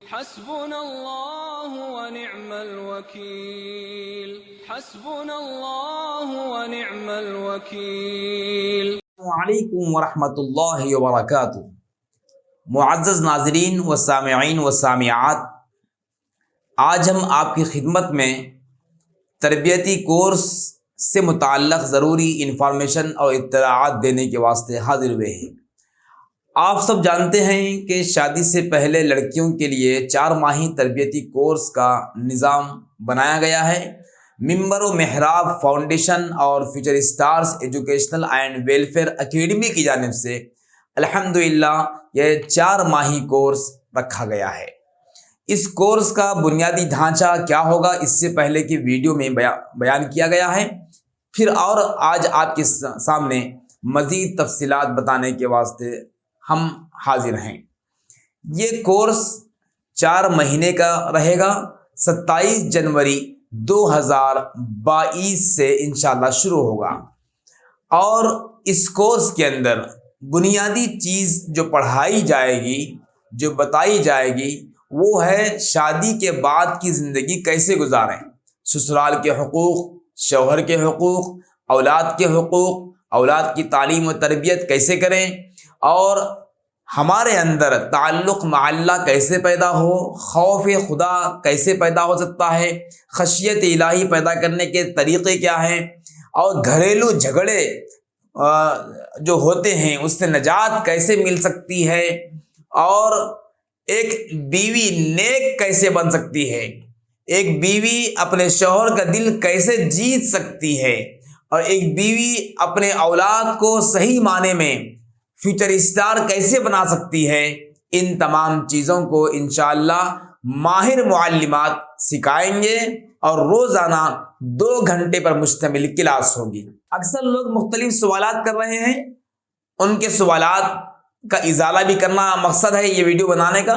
حسبنا الله ونعم الوكيل حسبنا الله ونعم الوكيل السلام علیکم ورحمۃ اللہ وبرکاتہ۔ معزز ناظرین و سامعین و سامعات، آج ہم آپ کی خدمت میں تربیتی کورس سے متعلق ضروری انفارمیشن اور اطلاعات دینے کے واسطے حاضر ہوئے ہیں۔ آپ سب جانتے ہیں کہ شادی سے پہلے لڑکیوں کے لیے 4 ماہی تربیتی کورس کا نظام بنایا گیا ہے۔ ممبر و محراب فاؤنڈیشن اور future stars educational and welfare academy کی جانب سے الحمدللہ یہ 4 ماہی کورس رکھا گیا ہے۔ اس کورس کا بنیادی ڈھانچہ کیا ہوگا اس سے پہلے کی ویڈیو میں بیان کیا گیا ہے، پھر اور آج آپ کے سامنے مزید تفصیلات بتانے کے واسطے ہم حاضر ہیں۔ یہ کورس 4 مہینے کا رہے گا، 27 جنوری 2022 سے انشاءاللہ شروع ہوگا، اور اس کورس کے اندر بنیادی چیز جو پڑھائی جائے گی، جو بتائی جائے گی، وہ ہے شادی کے بعد کی زندگی کیسے گزاریں، سسرال کے حقوق، شوہر کے حقوق، اولاد کے حقوق، اولاد کی تعلیم و تربیت کیسے کریں، اور ہمارے اندر تعلق مع اللہ کیسے پیدا ہو، خوف خدا کیسے پیدا ہو سکتا ہے، خشیت الہی پیدا کرنے کے طریقے کیا ہیں، اور گھریلو جھگڑے جو ہوتے ہیں اس سے نجات کیسے مل سکتی ہے، اور ایک بیوی نیک کیسے بن سکتی ہے، ایک بیوی اپنے شوہر کا دل کیسے جیت سکتی ہے، اور ایک بیوی اپنے اولاد کو صحیح معنی میں فیوچر اسٹار کیسے بنا سکتی ہے، ان تمام چیزوں کو انشاءاللہ ماہر معلمات سکھائیں گے، اور روزانہ 2 گھنٹے پر مشتمل کلاس ہوگی۔ اکثر لوگ مختلف سوالات کر رہے ہیں، ان کے سوالات کا ازالہ بھی کرنا مقصد ہے یہ ویڈیو بنانے کا۔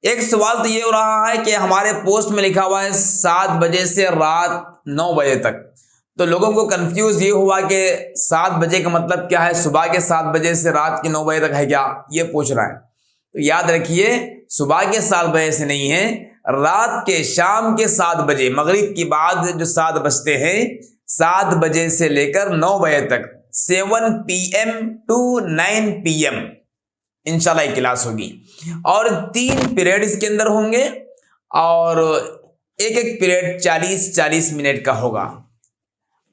ایک سوال تو یہ ہو رہا ہے کہ ہمارے پوسٹ میں لکھا ہوا ہے 7 بجے سے رات 9 بجے تک، تو لوگوں کو کنفیوز یہ ہوا کہ 7 بجے کا مطلب کیا ہے، صبح کے 7 بجے سے رات کے 9 بجے تک ہے کیا، یہ پوچھ رہا ہے۔ تو یاد رکھیے صبح کے 7 بجے سے نہیں ہے، رات کے شام کے 7 بجے، مغرب کے بعد جو 7 بجتے ہیں، 7 بجے سے لے کر 9 بجے تک، 7 PM to 9 PM انشاءاللہ یہ کلاس ہوگی، اور 3 پیریڈ اس کے اندر ہوں گے، اور ایک پیریڈ 40 منٹ کا ہوگا،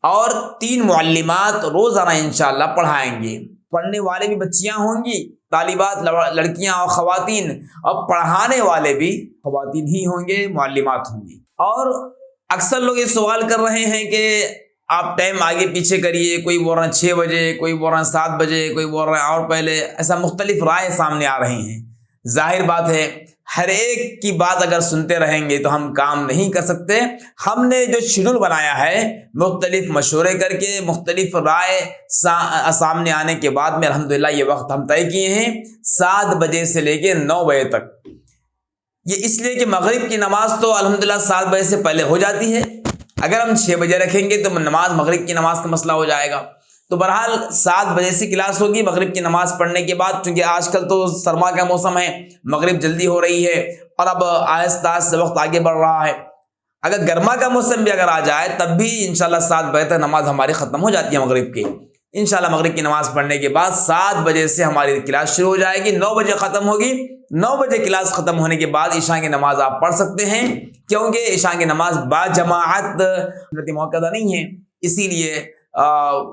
اور 3 معلمات روزانہ انشاءاللہ پڑھائیں گے۔ پڑھنے والے بھی بچیاں ہوں گی، طالبات لڑکیاں اور خواتین، اور پڑھانے والے بھی خواتین ہی ہوں گے، معلمات ہوں گی۔ اور اکثر لوگ یہ سوال کر رہے ہیں کہ آپ ٹائم آگے پیچھے کریے، کوئی بول رہا ہے 6 بجے، کوئی بول رہا ہے 7 بجے، کوئی بول رہا ہے اور پہلے، ایسا مختلف رائے سامنے آ رہی ہیں۔ ظاہر بات ہے ہر ایک کی بات اگر سنتے رہیں گے تو ہم کام نہیں کر سکتے۔ ہم نے جو شیڈول بنایا ہے، مختلف مشورے کر کے، مختلف رائے سامنے آنے کے بعد میں الحمدللہ یہ وقت ہم طے کیے ہیں 7 بجے سے لے کے 9 بجے تک۔ یہ اس لیے کہ مغرب کی نماز تو الحمدللہ 7 بجے سے پہلے ہو جاتی ہے، اگر ہم 6 بجے رکھیں گے تو مغرب کی نماز کا مسئلہ ہو جائے گا۔ تو بہرحال 7 بجے سے کلاس ہوگی مغرب کی نماز پڑھنے کے بعد، چونکہ آج کل تو سرما کا موسم ہے، مغرب جلدی ہو رہی ہے، اور اب آہستہ آہستہ وقت آگے بڑھ رہا ہے۔ اگر گرما کا موسم بھی اگر آ جائے تب بھی انشاءاللہ 7 بجے تک نماز ہماری ختم ہو جاتی ہے مغرب کی۔ انشاءاللہ مغرب کی نماز پڑھنے کے بعد 7 بجے سے ہماری کلاس شروع ہو جائے گی، 9 بجے ختم ہوگی۔ 9 بجے کلاس ختم ہونے کے بعد عشاء کی نماز آپ پڑھ سکتے ہیں، کیونکہ عشاء کی نماز با جماعت موقع نہیں ہے، اسی لیے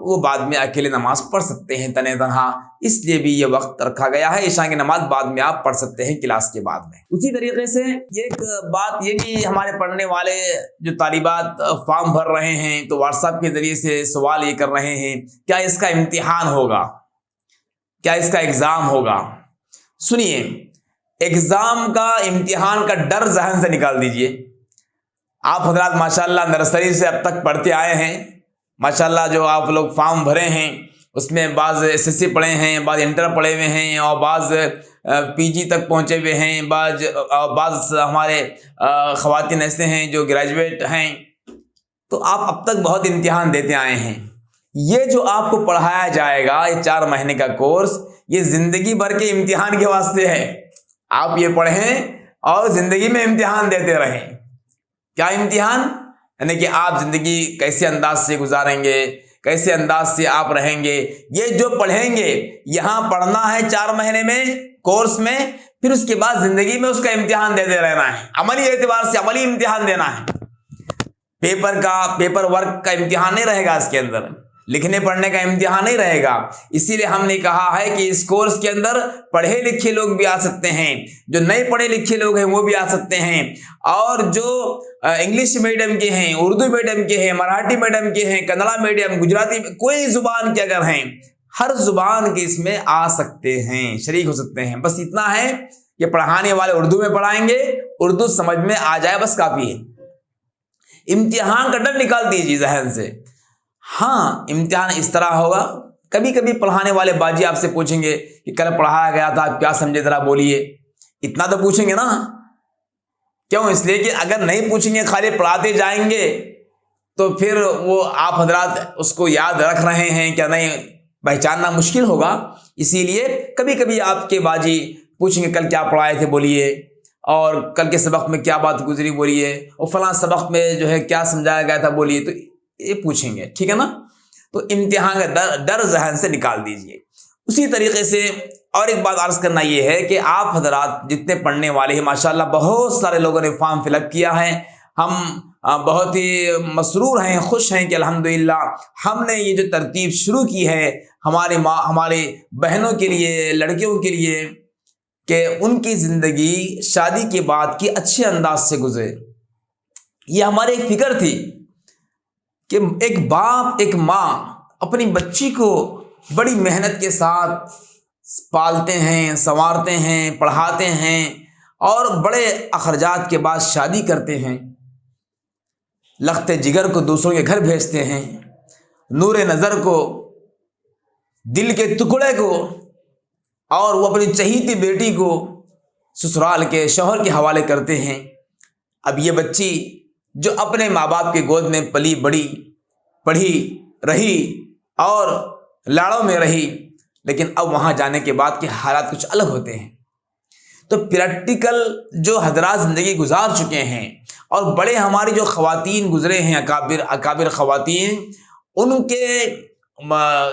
وہ بعد میں اکیلے نماز پڑھ سکتے ہیں تنہا تنہا، اس لیے بھی یہ وقت رکھا گیا ہے۔ عشاء کی نماز بعد میں آپ پڑھ سکتے ہیں کلاس کے بعد میں۔ اسی طریقے سے ایک بات یہ بھی ہمارے پڑھنے والے جو طالبات فارم بھر رہے ہیں تو واٹس ایپ کے ذریعے سے سوال یہ کر رہے ہیں، کیا اس کا امتحان ہوگا، کیا اس کا ایگزام ہوگا؟ سنیے، ایگزام کا، امتحان کا ڈر ذہن سے نکال دیجئے۔ آپ حضرات ماشاءاللہ نرسری سے اب تک پڑھتے آئے ہیں، ماشاءاللہ جو آپ لوگ فارم بھرے ہیں اس میں بعض SSC پڑھے ہیں، بعض انٹر پڑھے ہوئے ہیں، اور بعض PG تک پہنچے ہوئے ہیں، بعض ہمارے خواتین ایسے ہیں جو گریجویٹ ہیں۔ تو آپ اب تک بہت امتحان دیتے آئے ہیں۔ یہ جو آپ کو پڑھایا جائے گا، یہ 4 مہینے کا کورس، یہ زندگی بھر کے امتحان کے واسطے ہے۔ آپ یہ پڑھیں اور زندگی میں امتحان دیتے رہیں. کیا امتحان؟ یعنی کہ آپ زندگی کیسے انداز سے گزاریں گے, کیسے انداز سے آپ رہیں گے. یہ جو پڑھیں گے یہاں پڑھنا ہے 4 مہینے میں کورس میں, پھر اس کے بعد زندگی میں اس کا امتحان دیتے رہنا ہے. عملی اعتبار سے عملی امتحان دینا ہے. پیپر ورک کا امتحان نہیں رہے گا اس کے اندر, لکھنے پڑھنے کا امتحان نہیں رہے گا. اسی لیے ہم نے کہا ہے کہ اس کورس کے اندر پڑھے لکھے لوگ بھی آ سکتے ہیں, جو نئے پڑھے لکھے لوگ ہیں وہ بھی آ سکتے ہیں, اور جو انگلش میڈیم کے ہیں, اردو میڈیم کے ہیں, مراٹھی میڈیم کے ہیں, کنڑا میڈیم, گجراتی, کوئی زبان کے اگر ہیں, ہر زبان کے اس میں آ سکتے ہیں, شریک ہو سکتے ہیں. بس اتنا ہے کہ پڑھانے والے اردو میں پڑھائیں گے, اردو سمجھ میں آ جائے بس کافی ہے. امتحان کا ڈر نکال دیجیے ذہن سے. ہاں امتحان اس طرح ہوگا, کبھی کبھی پڑھانے والے باجی آپ سے پوچھیں گے کہ کل پڑھایا گیا تھا آپ کیا سمجھے ذرا بولیے. اتنا تو پوچھیں گے نا. کیوں؟ اس لیے کہ اگر نہیں پوچھیں گے, خالی پڑھاتے جائیں گے, تو پھر وہ آپ حضرات اس کو یاد رکھ رہے ہیں کیا نہیں, پہچاننا مشکل ہوگا. اسی لیے کبھی کبھی آپ کے باجی پوچھیں گے کل کیا پڑھائے تھے بولیے, اور کل کے سبق میں کیا بات گزری بولیے, اور فلاں سبق میں جو ہے کیا سمجھایا گیا تھا بولیے. تو یہ پوچھیں گے, ٹھیک ہے نا. تو امتحان کا ڈر ذہن سے نکال دیجئے. اسی طریقے سے اور ایک بات عرض کرنا یہ ہے کہ آپ حضرات جتنے پڑھنے والے ہیں, ماشاءاللہ بہت سارے لوگوں نے فارم فل اپ کیا ہے. ہم بہت ہی مسرور ہیں, خوش ہیں کہ الحمدللہ ہم نے یہ جو ترتیب شروع کی ہے ہمارے بہنوں کے لیے, لڑکیوں کے لیے, کہ ان کی زندگی شادی کے بعد کی اچھے انداز سے گزرے. یہ ہماری ایک فکر تھی کہ ایک باپ ایک ماں اپنی بچی کو بڑی محنت کے ساتھ پالتے ہیں, سنوارتے ہیں, پڑھاتے ہیں, اور بڑے اخراجات کے بعد شادی کرتے ہیں. لخت جگر کو دوسروں کے گھر بھیجتے ہیں, نور نظر کو, دل کے ٹکڑے کو, اور وہ اپنی چہیتی بیٹی کو سسرال کے شوہر کے حوالے کرتے ہیں. اب یہ بچی جو اپنے ماں باپ کے گود میں پلی بڑی, پڑھی رہی اور لاڑوں میں رہی, لیکن اب وہاں جانے کے بعد کے حالات کچھ الگ ہوتے ہیں. تو پریکٹیکل جو حضرات زندگی گزار چکے ہیں, اور بڑے ہماری جو خواتین گزرے ہیں, اکابر خواتین, ان کے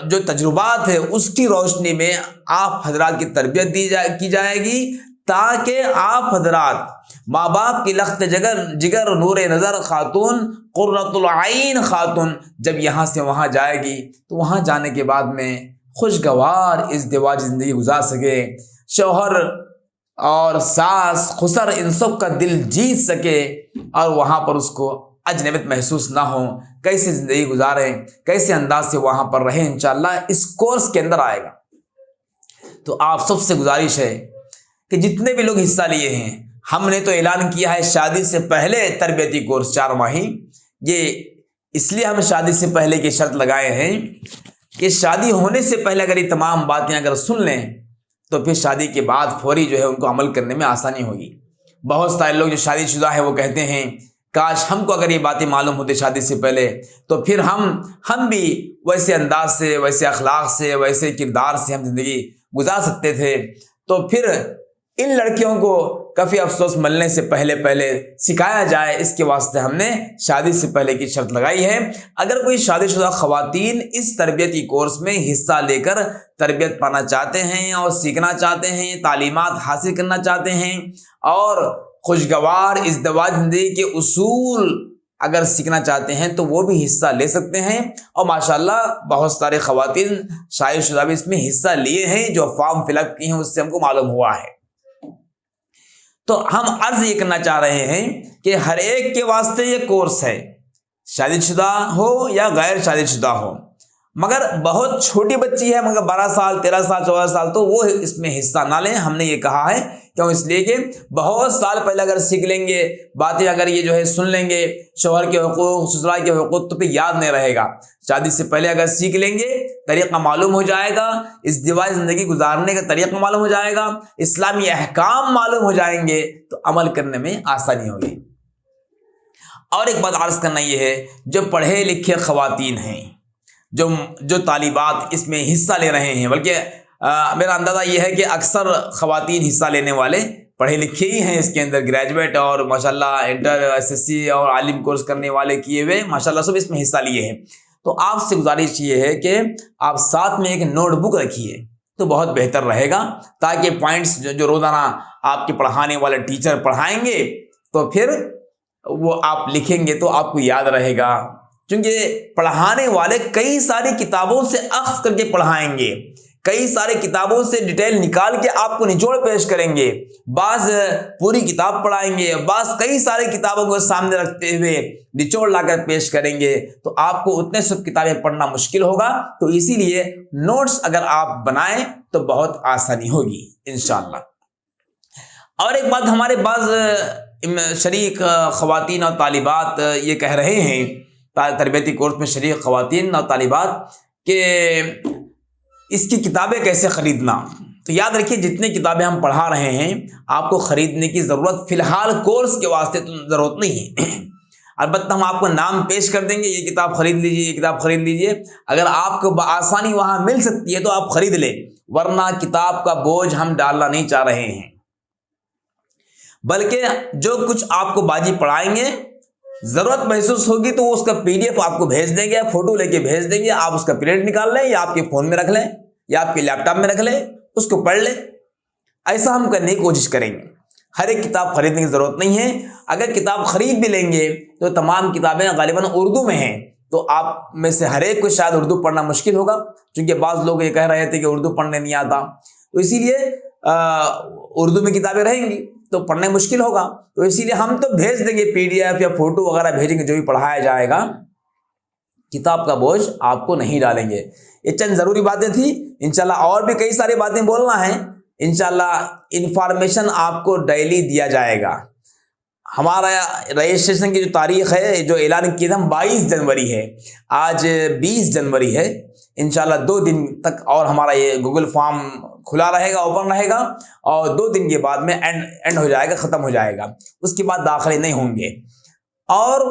جو تجربات ہے اس کی روشنی میں آپ حضرات کی تربیت کی جائے گی, تاکہ آپ حضرات ماں باپ کی لخت جگر نور نظر خاتون, قرۃ العین خاتون جب یہاں سے وہاں جائے گی تو وہاں جانے کے بعد میں خوشگوار ازدواجی زندگی گزار سکے, شوہر اور ساس خسر ان سب کا دل جیت سکے, اور وہاں پر اس کو اجنبیت محسوس نہ ہو. کیسے زندگی گزاریں, کیسے انداز سے وہاں پر رہیں, انشاءاللہ اس کورس کے اندر آئے گا. تو آپ سب سے گزارش ہے کہ جتنے بھی لوگ حصہ لیے ہیں, ہم نے تو اعلان کیا ہے شادی سے پہلے تربیتی کورس 4 ماہی. یہ اس لیے ہم شادی سے پہلے کی شرط لگائے ہیں کہ شادی ہونے سے پہلے اگر یہ تمام باتیں اگر سن لیں تو پھر شادی کے بعد فوری جو ہے ان کو عمل کرنے میں آسانی ہوگی. بہت سارے لوگ جو شادی شدہ ہیں وہ کہتے ہیں کاش ہم کو اگر یہ باتیں معلوم ہوتی شادی سے پہلے, تو پھر ہم بھی ویسے انداز سے, ویسے اخلاق سے, ویسے کردار سے ہم زندگی گزار سکتے تھے. تو پھر ان لڑکیوں کو کافی افسوس ملنے سے پہلے سکھایا جائے, اس کے واسطے ہم نے شادی سے پہلے کی شرط لگائی ہے. اگر کوئی شادی شدہ خواتین اس تربیتی کورس میں حصہ لے کر تربیت پانا چاہتے ہیں اور سیکھنا چاہتے ہیں, تعلیمات حاصل کرنا چاہتے ہیں, اور خوشگوار ازدواج زندگی کے اصول اگر سیکھنا چاہتے ہیں تو وہ بھی حصہ لے سکتے ہیں. اور ماشاءاللہ بہت سارے خواتین شادی شدہ بھی اس میں حصہ لیے ہیں, جو فارم فل اپ کیے ہیں اس سے ہم کو معلوم ہوا ہے. تو ہم عرض یہ کرنا چاہ رہے ہیں کہ ہر ایک کے واسطے یہ کورس ہے, شادی شدہ ہو یا غیر شادی شدہ ہو. مگر بہت چھوٹی بچی ہے, مگر 12 سال 13 سال 14 سال, تو وہ اس میں حصہ نہ لیں. ہم نے یہ کہا ہے کیوں, اس لیے کہ بہت سال پہلے اگر سیکھ لیں گے باتیں, اگر یہ جو ہے سن لیں گے شوہر کے حقوق, سسرال کے حقوق, تو پھر یاد نہیں رہے گا. شادی سے پہلے اگر سیکھ لیں گے طریقہ معلوم ہو جائے گا, ازدواج زندگی گزارنے کا طریقہ معلوم ہو جائے گا, اسلامی احکام معلوم ہو جائیں گے, تو عمل کرنے میں آسانی ہوگی. اور ایک بات عرض کرنا یہ ہے, جو پڑھے لکھے خواتین ہیں, جو طالبات اس میں حصہ لے رہے ہیں, بلکہ میرا اندازہ یہ ہے کہ اکثر خواتین حصہ لینے والے پڑھے لکھے ہی ہیں اس کے اندر، گریجویٹ اور ماشاءاللہ انٹر SSC اور عالم کورس کرنے والے کیے ہوئے ماشاءاللہ سب اس میں حصہ لیے ہیں۔ تو آپ سے گزارش یہ ہے کہ آپ ساتھ میں ایک نوٹ بک رکھیے تو بہت بہتر رہے گا، تاکہ پوائنٹس جو روزانہ آپ کے پڑھانے والے ٹیچر پڑھائیں گے تو پھر وہ آپ لکھیں گے تو آپ کو یاد رہے گا، کیونکہ پڑھانے والے کئی ساری کتابوں سے اخذ کر کے پڑھائیں گے، کئی سارے کتابوں سے ڈیٹیل نکال کے آپ کو نچوڑ پیش کریں گے، بعض پوری کتاب پڑھائیں گے، بعض کئی سارے کتابوں کو سامنے رکھتے ہوئے نچوڑ لا کر پیش کریں گے، تو آپ کو اتنے سب کتابیں پڑھنا مشکل ہوگا۔ تو اسی لیے نوٹس اگر آپ بنائیں تو بہت آسانی ہوگی انشاءاللہ۔ اور ایک بات، ہمارے بعض شریک خواتین اور طالبات یہ کہہ رہے ہیں، تربیتی کورس میں شریک خواتین اور طالبات، کہ اس کی کتابیں کیسے خریدنا۔ تو یاد رکھیے جتنی کتابیں ہم پڑھا رہے ہیں آپ کو خریدنے کی ضرورت فی الحال کورس کے واسطے تو ضرورت نہیں ہے، البتہ ہم آپ کو نام پیش کر دیں گے، یہ کتاب خرید لیجئے، یہ کتاب خرید لیجئے، اگر آپ کو بآسانی وہاں مل سکتی ہے تو آپ خرید لیں، ورنہ کتاب کا بوجھ ہم ڈالنا نہیں چاہ رہے ہیں، بلکہ جو کچھ آپ کو باجی پڑھائیں گے ضرورت محسوس ہوگی تو اس کا PDF آپ کو بھیج دیں گے، فوٹو لے کے بھیج دیں گے، آپ اس کا پرنٹ نکال لیں یا آپ کے فون میں رکھ لیں یا آپ کے لیپ ٹاپ میں رکھ لیں، اس کو پڑھ لیں۔ ایسا ہم کرنے کی کوشش کریں گے۔ ہر ایک کتاب خریدنے کی ضرورت نہیں ہے، اگر کتاب خرید بھی لیں گے تو تمام کتابیں غالباً اردو میں ہیں، تو آپ میں سے ہر ایک کو شاید اردو پڑھنا مشکل ہوگا، چونکہ بعض لوگ یہ کہہ رہے تھے کہ اردو پڑھنے نہیں آتا، تو اسی لیے اردو میں کتابیں رہیں گی تو پڑھنے مشکل ہوگا، تو اسی لیے ہم تو بھیج دیں گے PDF یا فوٹو وغیرہ بھیجیں گے جو بھی پڑھایا جائے گا، کتاب کا بوجھ آپ کو نہیں ڈالیں گے۔ یہ چند ضروری باتیں تھیں، انشاءاللہ اور بھی کئی ساری باتیں بولنا ہے، انشاءاللہ انفارمیشن آپ کو ڈیلی دیا جائے گا۔ ہمارا رجسٹریشن کی جو تاریخ ہے، جو اعلان کیا تھا 22 جنوری ہے، آج 20 جنوری ہے، انشاءاللہ 2 دن تک اور ہمارا یہ گوگل فارم کھلا رہے گا، اوپن رہے گا، اور 2 دن کے بعد میں اینڈ ہو جائے گا، ختم ہو جائے گا، اس کے بعد داخلے نہیں ہوں گے۔ اور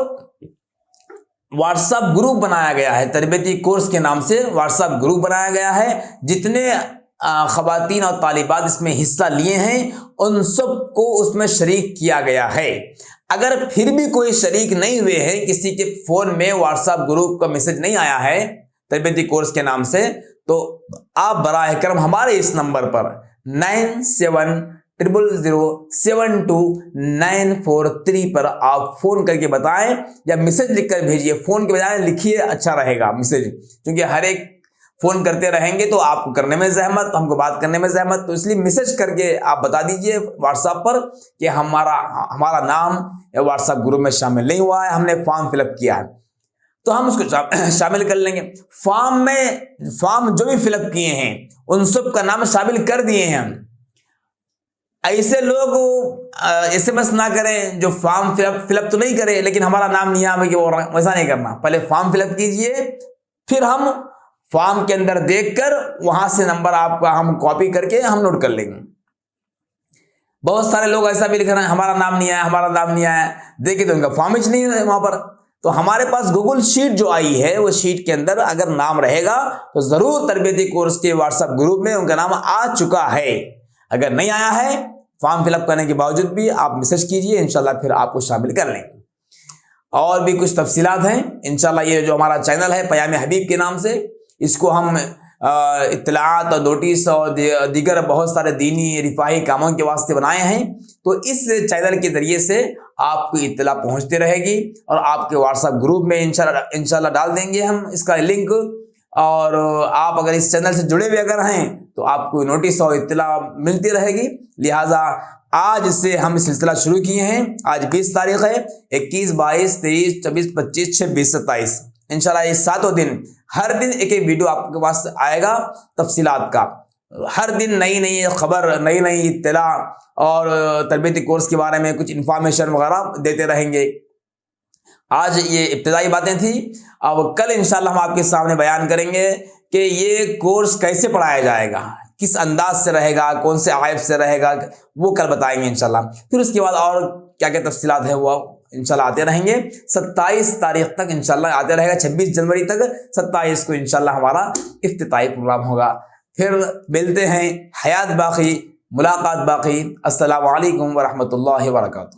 واٹس ایپ گروپ بنایا گیا ہے، تربیتی کورس کے نام سے واٹس ایپ گروپ بنایا گیا ہے، جتنے خواتین اور طالبات اس میں حصہ لیے ہیں ان سب کو اس میں شریک کیا گیا ہے۔ اگر پھر بھی کوئی شریک نہیں ہوئے ہیں، کسی کے فون میں واٹس ایپ گروپ کا میسج نہیں آیا ہے تربیتی کورس کے نام سے، تو آپ براہ کرم ہمارے اس نمبر پر 9700072943 پر آپ فون کر کے بتائیں یا میسج لکھ کر بھیجیے، فون کے بجائے لکھیے، اچھا رہے گا میسج، کیونکہ ہر ایک فون کرتے رہیں گے تو آپ کو کرنے میں زحمت، ہم کو بات کرنے میں زحمت، تو اس لیے میسج کر کے آپ بتا دیجئے واٹس ایپ پر کہ ہمارا نام واٹس ایپ گروپ میں شامل نہیں ہوا ہے، ہم نے فارم فل اپ کیا ہے، تو ہم اس کو شامل کر لیں گے۔ فارم جو بھی فل اپ کیے ہیں ان سب کا نام شامل کر دیے ہیں ہم۔ ایسے لوگ SMS نہ کریں جو فارم فل اپ تو نہیں کرے لیکن ہمارا نام نہیں آئے کہ وہ ویسا نہیں کرنا، پہلے فارم فل اپ کیجئے، پھر ہم فارم کے اندر دیکھ کر وہاں سے نمبر آپ کا ہم کاپی کر کے ہم نوٹ کر لیں گے۔ بہت سارے لوگ ایسا بھی لکھ رہے ہیں ہمارا نام نہیں آیا، ہمارا نام نہیں آیا، دیکھیں تو ان کا فارم ہی نہیں ہے وہاں پر۔ تو ہمارے پاس گوگل شیٹ جو آئی ہے، وہ شیٹ کے اندر اگر نام رہے گا تو ضرور تربیتی کورس کے واٹس ایپ گروپ میں ان کا نام آ چکا ہے۔ اگر نہیں آیا ہے، فارم فل اپ کرنے کے باوجود بھی آپ میسج کیجئے، انشاءاللہ پھر آپ کو شامل کر لیں گے۔ اور بھی کچھ تفصیلات ہیں انشاءاللہ، یہ جو ہمارا چینل ہے پیام حبیب کے نام سے، اس کو ہم اطلاعات اور نوٹس اور دیگر بہت سارے دینی رفاہی کاموں کے واسطے بنائے ہیں، تو اس چینل کے ذریعے سے آپ کو اطلاع پہنچتی رہے گی، اور آپ کے واٹس ایپ گروپ میں انشاءاللہ ڈال دیں گے ہم اس کا لنک، اور آپ اگر اس چینل سے جڑے ہوئے اگر ہیں تو آپ کو نوٹس اور اطلاع ملتی رہے گی۔ لہٰذا آج سے ہم سلسلہ شروع کیے ہیں، آج 20 تاریخ ہے، 21، 22، 23، 24، 25، 26، 27، انشاءاللہ یہ 7 دن ہر دن ایک ویڈیو آپ کے پاس آئے گا تفصیلات کا، ہر دن نئی خبر، نئی اطلاع اور تربیتی کورس کے بارے میں کچھ انفارمیشن وغیرہ دیتے رہیں گے۔ آج یہ ابتدائی باتیں تھیں، اب کل انشاءاللہ ہم آپ کے سامنے بیان کریں گے کہ یہ کورس کیسے پڑھایا جائے گا، کس انداز سے رہے گا، کون سے آیت سے رہے گا، وہ کل بتائیں گے انشاءاللہ۔ پھر اس کے بعد اور کیا تفصیلات ہیں وہ انشاءاللہ آتے رہیں گے، 27 تاریخ تک انشاءاللہ آتے رہے گا، 26 جنوری تک، 27 کو انشاءاللہ ہمارا افتتاحی پروگرام ہوگا۔ پھر ملتے ہیں، حیات باقی، ملاقات باقی. السلام علیکم ورحمۃ اللہ وبرکاتہ.